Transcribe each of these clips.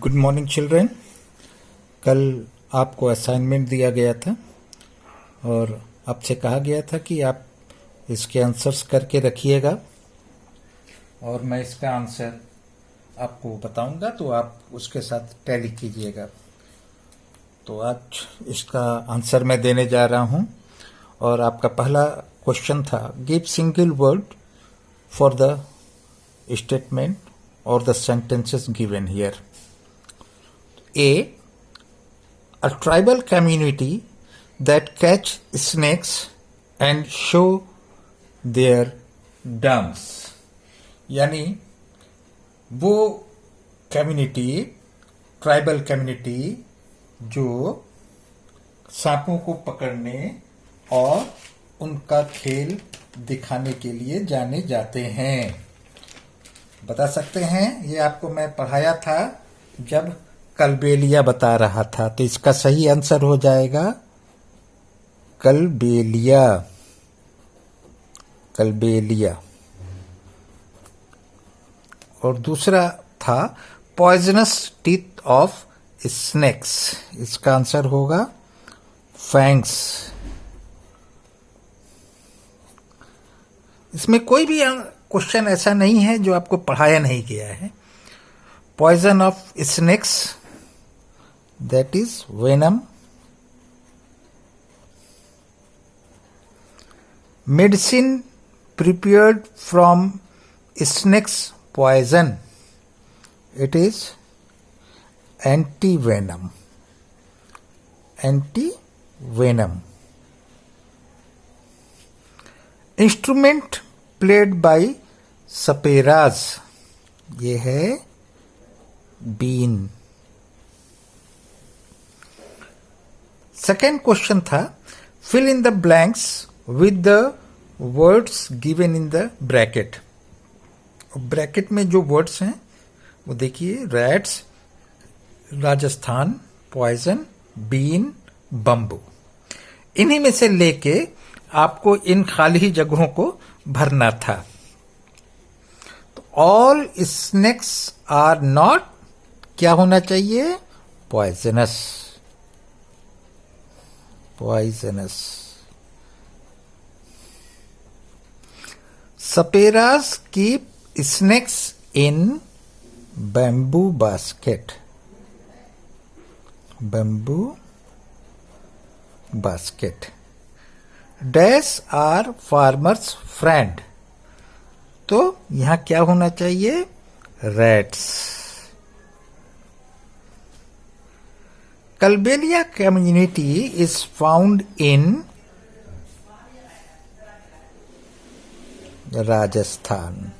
Good morning children. कल आपको assignment दिया गया था और आपसे कहा गया था कि आप इसके आंसर्स करके रखिएगा और मैं इसका आंसर आपको बताऊंगा तो आप उसके साथ टैली कीजिएगा। तो आज इसका आंसर मैं देने जा रहा हूं और आपका पहला क्वेश्चन था give single word for the statement or the sentences given here. A tribal community that catch snakes and show their dams. यानी वो कम्युनिटी, ट्राइबल कम्युनिटी जो सांपों को पकड़ने और उनका खेल दिखाने के लिए जाने जाते हैं। बता सकते हैं, ये आपको मैं पढ़ाया था जब कलबेलिया बता रहा था, तो इसका सही आंसर हो जाएगा कलबेलिया। कलबेलिया। और दूसरा था पॉइजनस टीथ ऑफ स्नेक्स, इसका आंसर होगा फैंग्स। इसमें कोई भी क्वेश्चन ऐसा नहीं है जो आपको पढ़ाया नहीं गया है। Poison of snakes that is venom. Medicine prepared from snakes poison, it is anti venom. Anti venom. Instrument played by सपेराज, ये है बीन। सेकेंड क्वेश्चन था fill in the blanks with the words given in the bracket. Bracket में जो words हैं वो देखिए, rats, Rajasthan, poison, been, bamboo. इन्हीं में से लेके आपको इन खाली जगहों को भरना था। तो ऑल स्नेक्स आर नॉट, क्या होना चाहिए? Poisonous. Poisonous. Saperas keep snakes in bamboo basket. Bamboo basket. Dash are farmers friend, तो यहां क्या होना चाहिए? Rats. Kalbelia community is found in Rajasthan.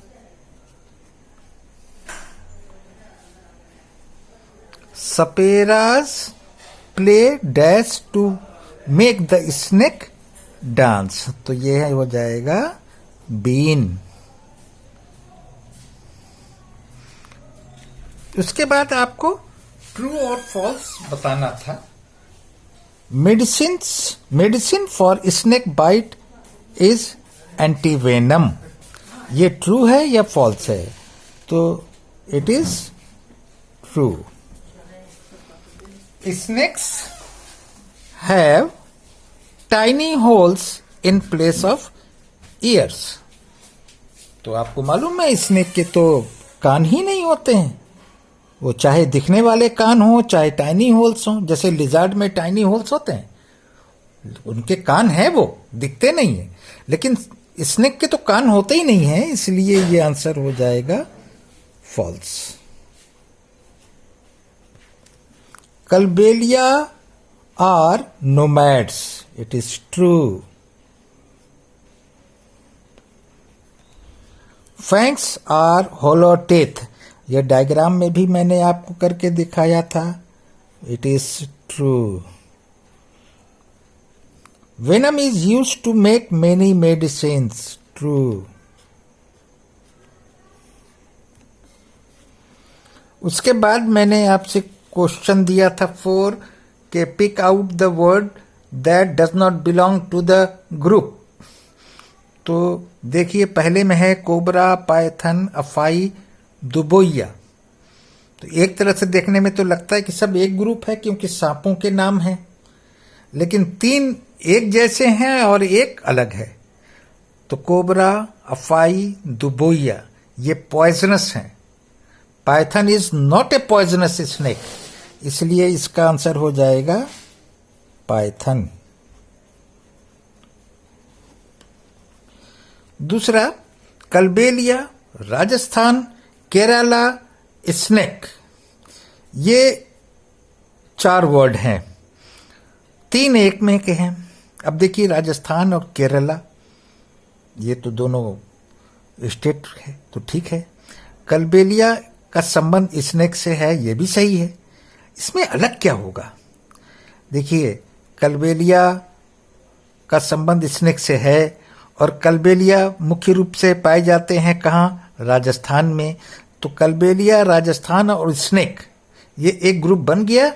Saperas play dash to make the snake dance, तो यह हो जाएगा बीन। उसके बाद आपको ट्रू और फॉल्स बताना था। Medicine for snake bite is antivenom, ये ट्रू है या फॉल्स है? तो it is true. Snakes have tiny holes in place of ears, तो आपको मालूम है स्नेक के तो कान ही नहीं होते हैं। वो चाहे दिखने वाले कान हो चाहे टाइनी होल्स हो, जैसे लिजार्ड में टाइनी होल्स होते हैं, उनके कान है, वो दिखते नहीं है, लेकिन स्नेक के तो कान होते ही नहीं है, इसलिए ये आंसर हो जाएगा false. Kalbelia are nomads, it is true. Fangs are hollow teeth, यह डायग्राम में भी मैंने आपको करके दिखाया था, it is true. Venom is used to make many medicines, true. उसके बाद मैंने आपसे क्वेश्चन दिया था 4 के pick out the word that does not belong to the group. तो देखिए पहले में है कोबरा, पायथन, अफाई, दुबोइया। तो एक तरह से देखने में तो लगता है कि सब एक ग्रुप है क्योंकि सांपों के नाम हैं, लेकिन 3 एक जैसे हैं और एक अलग है। तो कोबरा, अफाई, दुबोइया ये पॉइजनस हैं। Python is not a poisonous snake, इसलिए इसका आंसर हो जाएगा पाइथन। दूसरा, कलबेलिया, राजस्थान, केरला, स्नेक, ये 4 वर्ड हैं, 3 एक में के हैं। अब देखिए, राजस्थान और केरला ये तो दोनों स्टेट है, तो ठीक है। कलबेलिया का संबंध स्नेक से है, ये भी सही है। इसमें अलग क्या होगा? देखिए, कलबेलिया का संबंध स्नेक से है और कलबेलिया मुख्य रूप से पाए जाते हैं कहाँ? राजस्थान में। तो कलबेलिया, राजस्थान और स्नेक ये एक ग्रुप बन गया,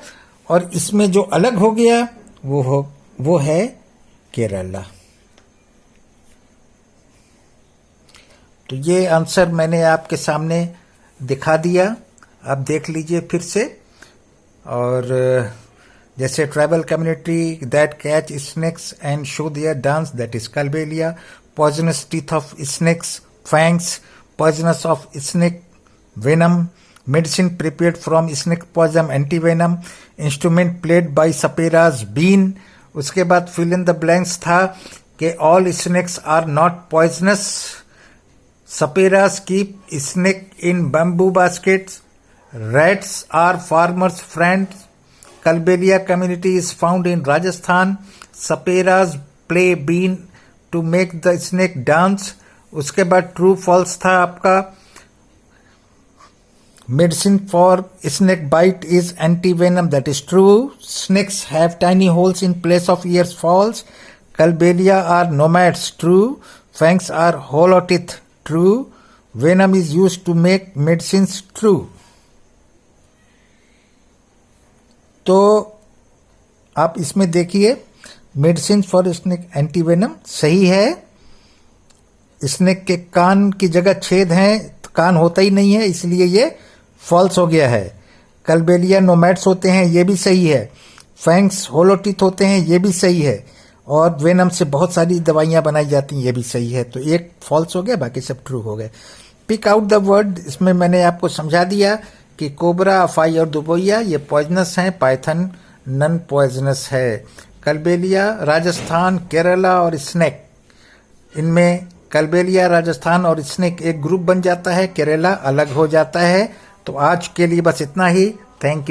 और इसमें जो अलग हो गया वो है केरला। तो ये आंसर मैंने आपके सामने दिखा दिया, आप देख लीजिए फिर से। और जैसे tribal community that catch snakes and show their dance, that is Kalbelia. Poisonous teeth of snakes, fangs. Poisonous of snake venom. Medicine prepared from snake poison, antivenom. Instrument played by saperas, been. उसके बाद फिल इन द ब्लैंक्स था कि all snakes are not poisonous. Saperas keep snake in bamboo baskets. Rats are farmers' friends. Kalbelia community is found in Rajasthan. Saperas play bean to make the snake dance. उसके बाद true false था आपका। Medicine for snake bite is antivenom, that is true. Snakes have tiny holes in place of ears, false. Kalbelia are nomads, true. Fangs are hollow teeth, true. Venom is used to make medicines, true. तो आप इसमें देखिए, medicine for snake antivenom सही है। Snake के कान की जगह छेद हैं, कान होता ही नहीं है, इसलिए ये फॉल्स हो गया है। कलबेलिया नोमैड्स होते हैं, ये भी सही है। फैंग्स होलोटीथ होते हैं, ये भी सही है। और वेनम से बहुत सारी दवाइयां बनाई जाती हैं, ये भी सही है। तो एक फॉल्स हो गया, बाकी सब ट्रू हो गए। पिक आउट द वर्ड, इसमें मैंने आपको समझा दिया कि कोबरा, अफाई और दुबोइया ये पॉइजनस हैं, पाइथन नन पॉइजनस है। कलबेलिया, राजस्थान, केरला और स्नेक, इनमें कलबेलिया, राजस्थान और स्नेक एक ग्रुप बन जाता है, केरला अलग हो जाता है। तो आज के लिए बस इतना ही। Thank you.